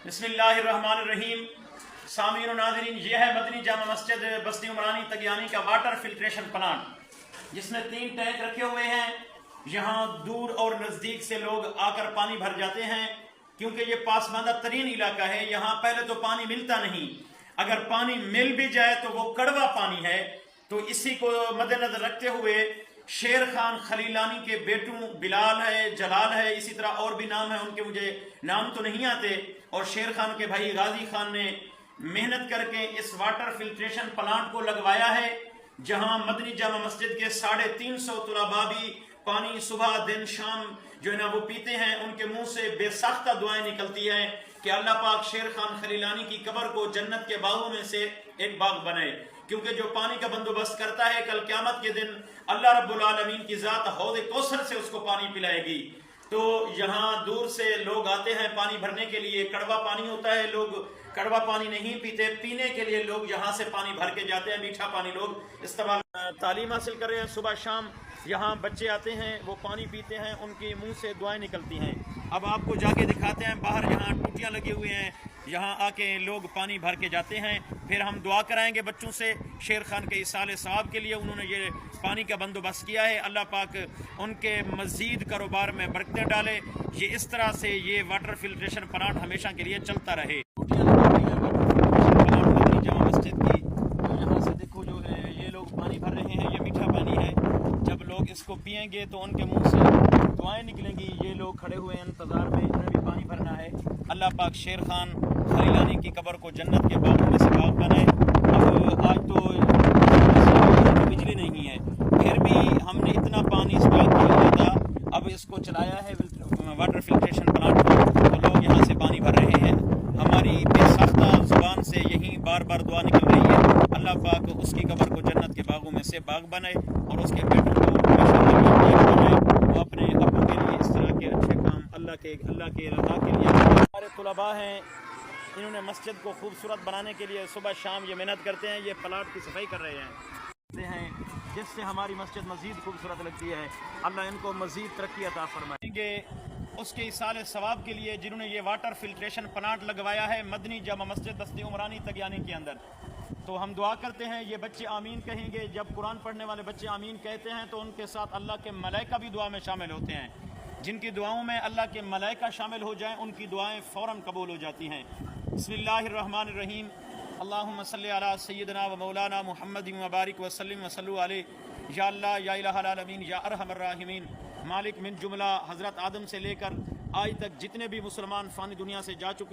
बिस्मिल्लाह रहमान रहीम। सामीन और नाज़रीन, यह है मदनी जामा मस्जिद बस्ती उमरानी तगयानी का वाटर फिल्ट्रेशन प्लांट, जिसमें 3 टैंक रखे हुए हैं। यहाँ दूर और नज़दीक से लोग आकर पानी भर जाते हैं, क्योंकि ये पासमानदा तरीन इलाका है। यहाँ पहले तो पानी मिलता नहीं, अगर पानी मिल भी जाए तो वो कड़वा पानी है। तो इसी को मद्देनजर रखते हुए शेर खान खलीलानी के बेटों बिलाल है, जलाल है, इसी तरह और भी नाम है उनके, मुझे नाम तो नहीं आते, और शेर खान के भाई गाजी खान ने मेहनत करके इस वाटर फिल्ट्रेशन प्लांट को लगवाया है, जहां मदनी जामा मस्जिद के 350 तुलाबा भी पानी सुबह दिन शाम जो है ना वो पीते हैं। उनके मुंह से बेसाख्ता दुआएं निकलती हैं कि अल्लाह पाक शेर खान खलीलानी की कब्र को जन्नत के बागों में से एक बाग बनाए, क्योंकि जो पानी का बंदोबस्त करता है कल क़यामत के दिन अल्लाह रब्बुल आलमीन की ज़ात हौज़ कौसर से उसको पानी पिलाएगी। तो यहाँ दूर से लोग आते हैं पानी भरने के लिए। कड़वा पानी होता है, लोग कड़वा पानी नहीं पीते, पीने के लिए लोग यहाँ से पानी भर के जाते हैं। मीठा पानी लोग इस्तेमाल तालीम हासिल कर रहे हैं। सुबह शाम यहाँ बच्चे आते हैं, वो पानी पीते हैं, उनके मुंह से दुआएं निकलती हैं। अब आपको जाके दिखाते हैं बाहर, यहाँ टूटियाँ लगी हुई हैं, यहाँ आके लोग पानी भर के जाते हैं। फिर हम दुआ कराएंगे बच्चों से शेर खान के इसाले सवाब के लिए। उन्होंने ये पानी का बंदोबस्त किया है। अल्लाह पाक उनके मज़ीद कारोबार में बरकतें डाले। ये इस तरह से ये वाटर फिल्ट्रेशन प्लांट हमेशा के लिए चलता रहे। जामा मस्जिद की यहाँ से देखो जो है ये लोग पानी भर रहे हैं, ये मीठा पानी है। जब लोग इसको पिएंगे तो उनके मुंह से दुआएं निकलेंगी। ये लोग खड़े हुए हैं इंतज़ार में, इन्हें भी पानी भरना है। अल्लाह पाक शेर खान खलीलानी की कब्र को जन्नत के बागों में से बाग बनाए। अब आज तो बिजली नहीं है, फिर भी हमने इतना पानी इस्तेमाल किया था। अब इसको चलाया है वाटर फिल्ट्रेशन प्लांट को, तो लोग यहाँ से पानी भर रहे हैं। हमारी बेसाख्ता ज़ुबान से यही बार बार दुआ निकल रही है, अल्लाह पाक उसकी कब्र को जन्नत के बागों में से बाग बनाए और उसके बेटों को बनाए। वो अपने अब्बू के लिए इस तरह के अच्छे काम अल्लाह के रज़ा के लिए। हमारे तुलबा हैं, इन्होंने मस्जिद को खूबसूरत बनाने के लिए सुबह शाम ये मेहनत करते हैं। ये प्लाट की सफाई कर रहे हैं, जिससे हमारी मस्जिद मज़ीद खूबसूरत लगती है। अल्लाह इनको मज़ीद तरक्की अता फरमाएंगे। उसके इसाले सवाब के लिए जिन्होंने ये वाटर फिल्ट्रेशन प्लांट लगवाया है मदनी जामा मस्जिद बस्ती उमरानी तगयानी के अंदर, तो हम दुआ करते हैं ये बच्चे आमीन कहेंगे। जब कुरान पढ़ने वाले बच्चे आमीन कहते हैं तो उनके साथ अल्लाह के मलाइका भी दुआ में शामिल होते हैं। जिनकी दुआओं में अल्लाह के मलाइका शामिल हो जाएं, उनकी दुआएं फ़ौरन कबूल हो जाती हैं। बिस्मिल्लाहिर्रहमानिर्रहीम। अल्लाहुम्मा सल्ली अला सय्यिदना व मौलाना मुहम्मद व बारिक व सल्लिम व सल्लु अलैहि या अल्लाह या इलाहल आलमीन या अरहमर राहिमीन। मालिक मिन जुमला हज़रत आदम से लेकर आज तक जितने भी मुसलमान फ़ानी दुनिया से जा चुके